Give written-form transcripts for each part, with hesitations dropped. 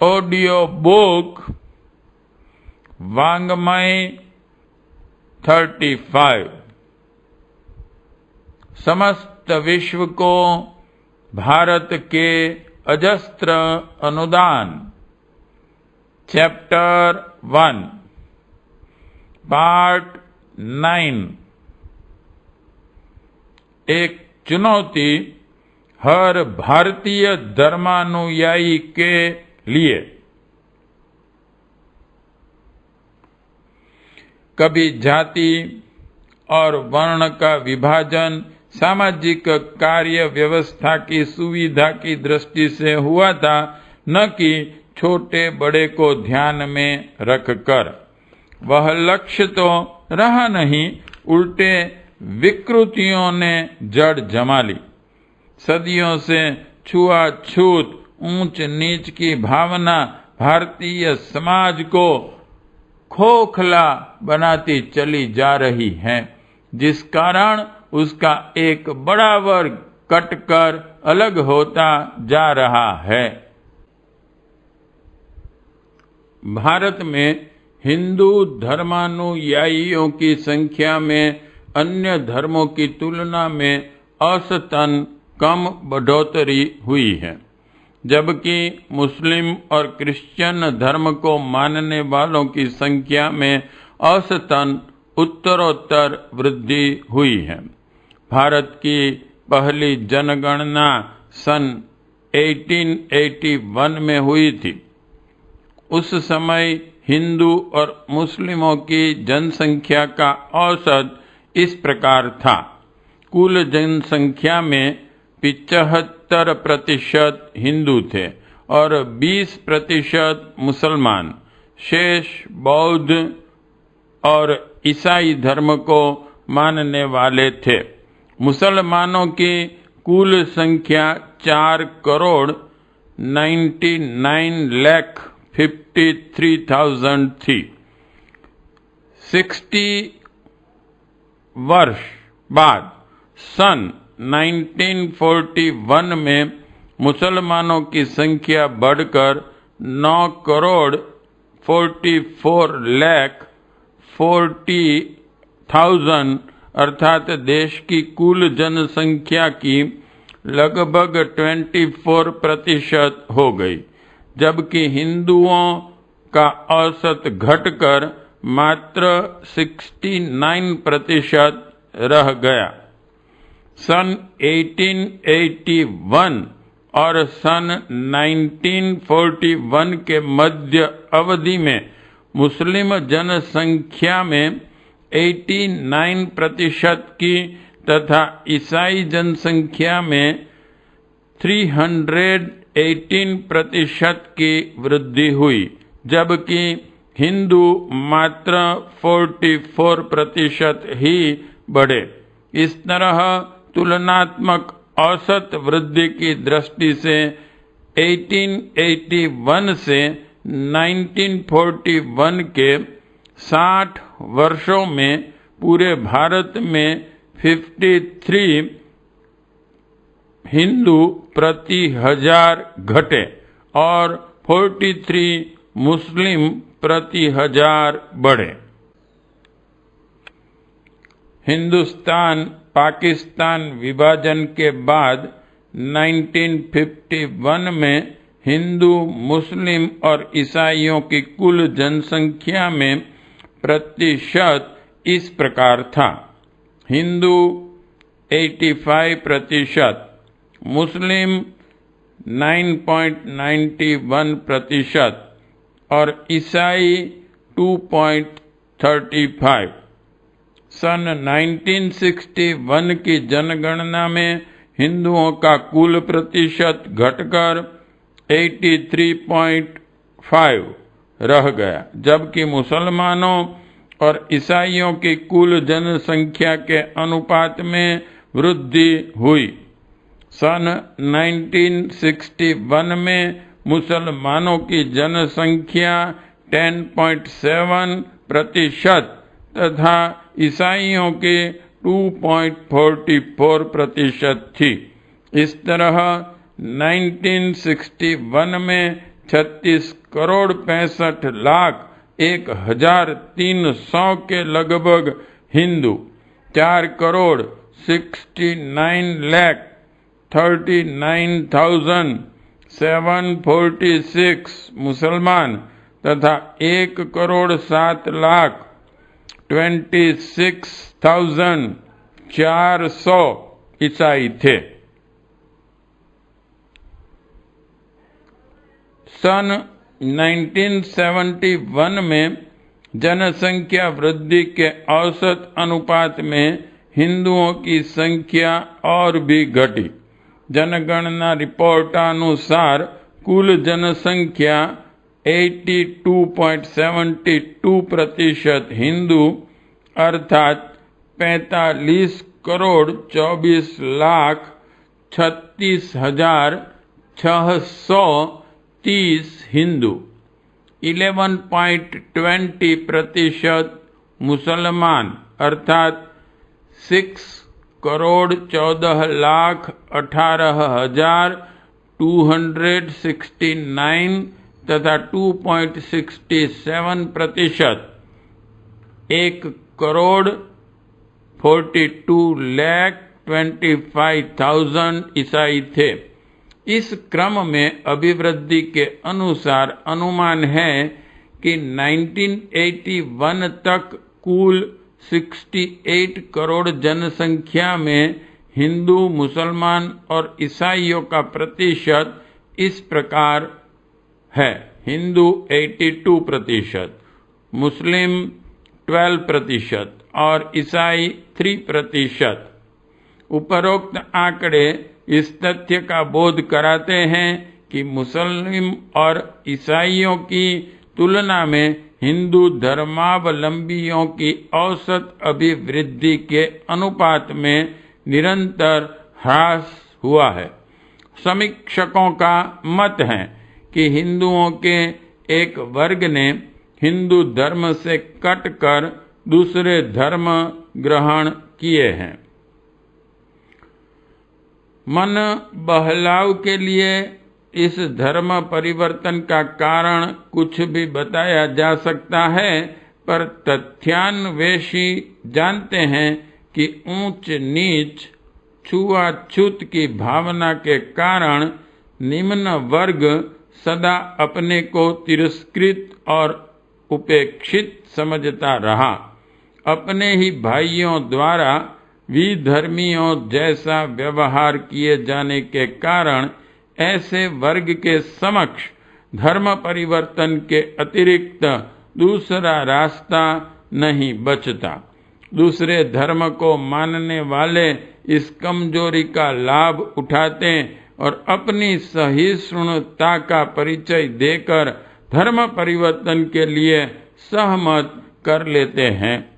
Audio book वांग्मय 35। समस्त विश्व को भारत के अजस्त्र अनुदान। Chapter 1 part 9। एक चुनौती हर भारतीय धर्मानुयायी के लिए। कभी जाति और वर्ण का विभाजन सामाजिक कार्य व्यवस्था की सुविधा की दृष्टि से हुआ था, न कि छोटे बड़े को ध्यान में रखकर। वह लक्ष्य तो रहा नहीं, उल्टे विकृतियों ने जड़ जमा ली। सदियों से छुआछूत ऊंच नीच की भावना भारतीय समाज को खोखला बनाती चली जा रही है, जिस कारण उसका एक बड़ा वर्ग कटकर अलग होता जा रहा है। भारत में हिंदू धर्मानुयायियों की संख्या में अन्य धर्मों की तुलना में औसतन कम बढ़ोतरी हुई है, जबकि मुस्लिम और क्रिश्चियन धर्म को मानने वालों की संख्या में औसतन उत्तरोत्तर वृद्धि हुई है। भारत की पहली जनगणना सन 1881 में हुई थी। उस समय हिंदू और मुस्लिमों की जनसंख्या का औसत इस प्रकार था। कुल जनसंख्या में 75% हिंदू थे और 20% मुसलमान, शेष बौद्ध और ईसाई धर्म को मानने वाले थे। मुसलमानों की कुल संख्या 4,99,53,000 थी। 60 वर्ष बाद सन 1941 में मुसलमानों की संख्या बढ़कर 9,44,40,000 अर्थात देश की कुल जनसंख्या की लगभग 24% हो गई, जबकि हिंदुओं का औसत घटकर मात्र 69% रह गया। सन 1881 और सन 1941 के मध्य अवधि में मुस्लिम जनसंख्या में 89% की तथा ईसाई जनसंख्या में 318% की वृद्धि हुई, जबकि हिंदू मात्र 44% ही बढ़े। इस तरह तुलनात्मक औसत वृद्धि की दृष्टि से 1881 से 1941 के 60 वर्षों में पूरे भारत में 53 हिंदू प्रति हजार घटे और 43 मुस्लिम प्रति हजार बढ़े। हिंदुस्तान पाकिस्तान विभाजन के बाद 1951 में हिंदू, मुस्लिम और ईसाइयों की कुल जनसंख्या में प्रतिशत इस प्रकार था: हिंदू 85%, मुस्लिम 9.91% और ईसाई 2.35। सन 1961 की जनगणना में हिंदुओं का कुल प्रतिशत घटकर 83.5 रह गया, जबकि मुसलमानों और ईसाइयों की कुल जनसंख्या के अनुपात में वृद्धि हुई। सन 1961 में मुसलमानों की जनसंख्या 10.7% तथा ईसाइयों के 2.44% थी। इस तरह 1961 में 36 करोड़ 65,01,300 के लगभग हिंदू, 4 करोड़ 69,39,746 मुसलमान तथा 1 करोड़ 7,26,400 ईसाई थे। सन 1971 में जनसंख्या वृद्धि के औसत अनुपात में हिंदुओं की संख्या और भी घटी। जनगणना रिपोर्टानुसार कुल जनसंख्या 82.72% हिंदू अर्थात 45 करोड़ 24,36,630 हिंदू, 11.20% मुसलमान अर्थात 6 करोड़ 14,18,269 तथा 2.67% 1 करोड़ 42,25,000 ईसाई थे। इस क्रम में अभिवृद्धि के अनुसार अनुमान है कि 1981 तक कुल 68 करोड़ जनसंख्या में हिंदू, मुसलमान और ईसाइयों का प्रतिशत इस प्रकार है: हिंदू 82%, मुस्लिम 12% और ईसाई 3%। उपरोक्त आंकड़े इस तथ्य का बोध कराते हैं कि मुस्लिम और ईसाइयों की तुलना में हिंदू धर्मावलंबियों की औसत अभिवृद्धि के अनुपात में निरंतर ह्रास हुआ है। समीक्षकों का मत है कि हिंदुओं के एक वर्ग ने हिंदू धर्म से कटकर दूसरे धर्म ग्रहण किए हैं। मन बहलाव के लिए इस धर्म परिवर्तन का कारण कुछ भी बताया जा सकता है, पर तथ्यान्वेषी जानते हैं कि ऊंच नीच, छुआछूत की भावना के कारण निम्न वर्ग सदा अपने को तिरस्कृत और उपेक्षित समझता रहा। अपने ही भाइयों द्वारा विधर्मियों जैसा व्यवहार किए जाने के कारण ऐसे वर्ग के समक्ष धर्म परिवर्तन के अतिरिक्त दूसरा रास्ता नहीं बचता। दूसरे धर्म को मानने वाले इस कमजोरी का लाभ उठाते और अपनी सहिष्णुता का परिचय देकर धर्म परिवर्तन के लिए सहमत कर लेते हैं।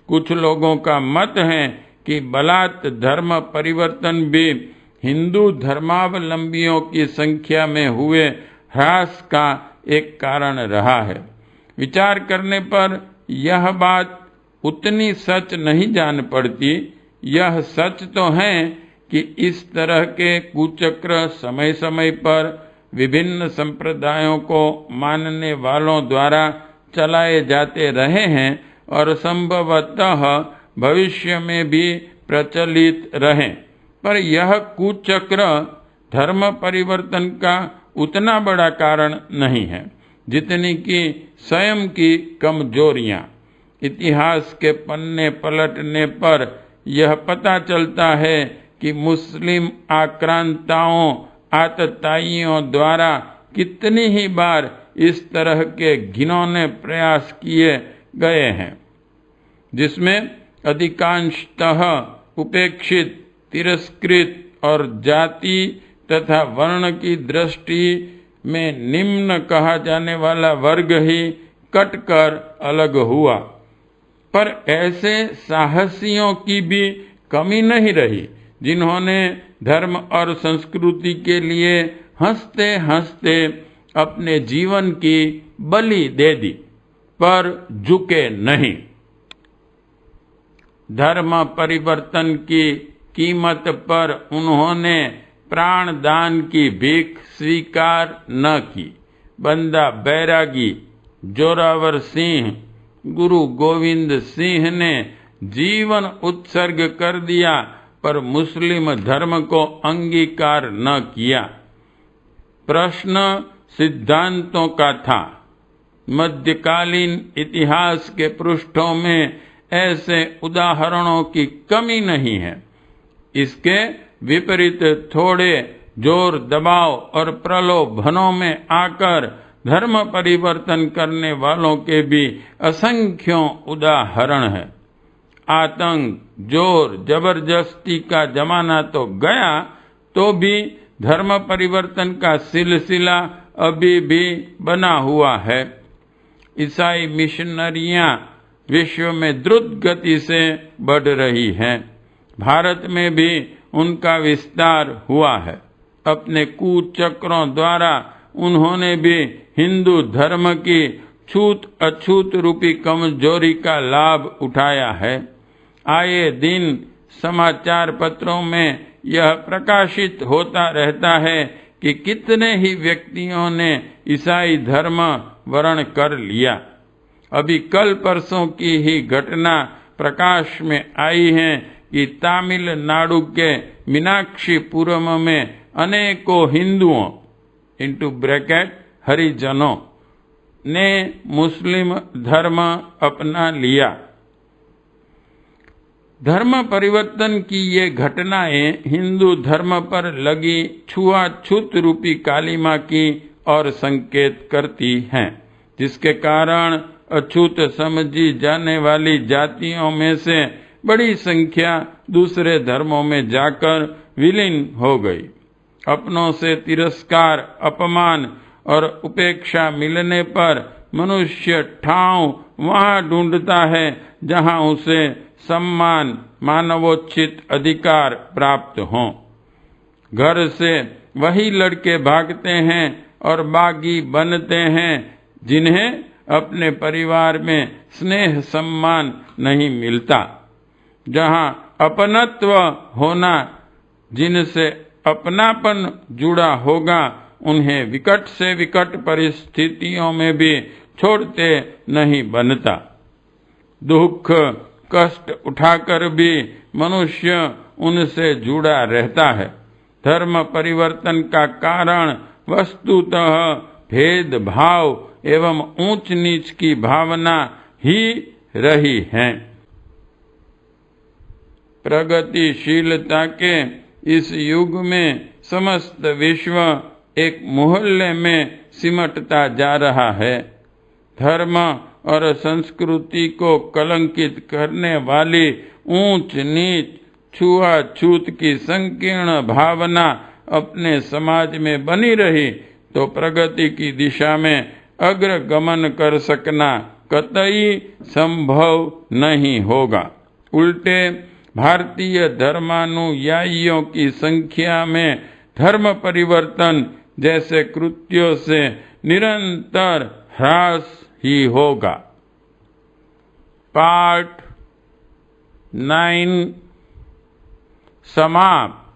कुछ लोगों का मत है कि बलात् धर्म परिवर्तन भी हिंदू धर्मावलंबियों की संख्या में हुए ह्रास का एक कारण रहा है। विचार करने पर यह बात उतनी सच नहीं जान पड़ती। यह सच तो है कि इस तरह के कुचक्र समय समय पर विभिन्न संप्रदायों को मानने वालों द्वारा चलाए जाते रहे हैं और संभवतः भविष्य में भी प्रचलित रहें, पर यह कुचक्र धर्म परिवर्तन का उतना बड़ा कारण नहीं है जितनी कि स्वयं की कमजोरियां। इतिहास के पन्ने पलटने पर यह पता चलता है कि मुस्लिम आक्रांताओं, आतताइयों द्वारा कितनी ही बार इस तरह के घिनौने प्रयास किए गए हैं, जिसमें अधिकांशतः उपेक्षित, तिरस्कृत और जाति तथा वर्ण की दृष्टि में निम्न कहा जाने वाला वर्ग ही कटकर अलग हुआ। पर ऐसे साहसियों की भी कमी नहीं रही जिन्होंने धर्म और संस्कृति के लिए हंसते हंसते अपने जीवन की बलि दे दी, पर झुके नहीं। धर्म परिवर्तन की कीमत पर उन्होंने प्राण दान की भीख स्वीकार न की। बंदा बैरागी जोरावर सिंह गुरु गोविंद सिंह ने जीवन उत्सर्ग कर दिया, पर मुस्लिम धर्म को अंगीकार न किया। प्रश्न सिद्धांतों का था। मध्यकालीन इतिहास के पृष्ठों में ऐसे उदाहरणों की कमी नहीं है। इसके विपरीत थोड़े जोर दबाव और प्रलोभनों में आकर धर्म परिवर्तन करने वालों के भी असंख्यों उदाहरण है। आतंक, जोर जबरदस्ती का जमाना तो गया, तो भी धर्म परिवर्तन का सिलसिला अभी भी बना हुआ है। ईसाई मिशनरियां विश्व में द्रुत गति से बढ़ रही हैं। भारत में भी उनका विस्तार हुआ है। अपने कूचक्रों द्वारा उन्होंने भी हिंदू धर्म की छूत अछूत रूपी कमजोरी का लाभ उठाया है। आए दिन समाचार पत्रों में यह प्रकाशित होता रहता है कि कितने ही व्यक्तियों ने ईसाई धर्म वर्ण कर लिया। अभी कल परसों की ही घटना प्रकाश में आई है कि तमिलनाडु के मीनाक्षीपुरम में अनेकों हिंदुओं (हरिजनों) ने मुस्लिम धर्म अपना लिया। धर्म परिवर्तन की ये घटनाएं हिंदू धर्म पर लगी छुआछूत रूपी कालिमा की और संकेत करती हैं, जिसके कारण अछूत समझी जाने वाली जातियों में से बड़ी संख्या दूसरे धर्मों में जाकर विलीन हो गई। अपनों से तिरस्कार, अपमान और उपेक्षा मिलने पर मनुष्य ठाव वहां ढूंढता है जहां उसे सम्मान, मानवोचित अधिकार प्राप्त हों। घर से वही लड़के भागते हैं और बागी बनते हैं जिन्हें अपने परिवार में स्नेह सम्मान नहीं मिलता। जहां अपनत्व होना, जिनसे अपनापन जुड़ा होगा, उन्हें विकट से विकट परिस्थितियों में भी छोड़ते नहीं बनता। दुख कष्ट उठाकर भी मनुष्य उनसे जुड़ा रहता है। धर्म परिवर्तन का कारण वस्तुतः भेदभाव एवं ऊंच नीच की भावना ही रही है। प्रगतिशीलता के इस युग में समस्त विश्व एक मोहल्ले में सिमटता जा रहा है। धर्म और संस्कृति को कलंकित करने वाली ऊंच नीच, छुआछूत की संकीर्ण भावना अपने समाज में बनी रही तो प्रगति की दिशा में अग्रगमन कर सकना कतई संभव नहीं होगा। उल्टे भारतीय धर्मानुयायियों की संख्या में धर्म परिवर्तन जैसे कृत्यों से निरंतर ह्रास ही होगा। पार्ट 9 समाप्त।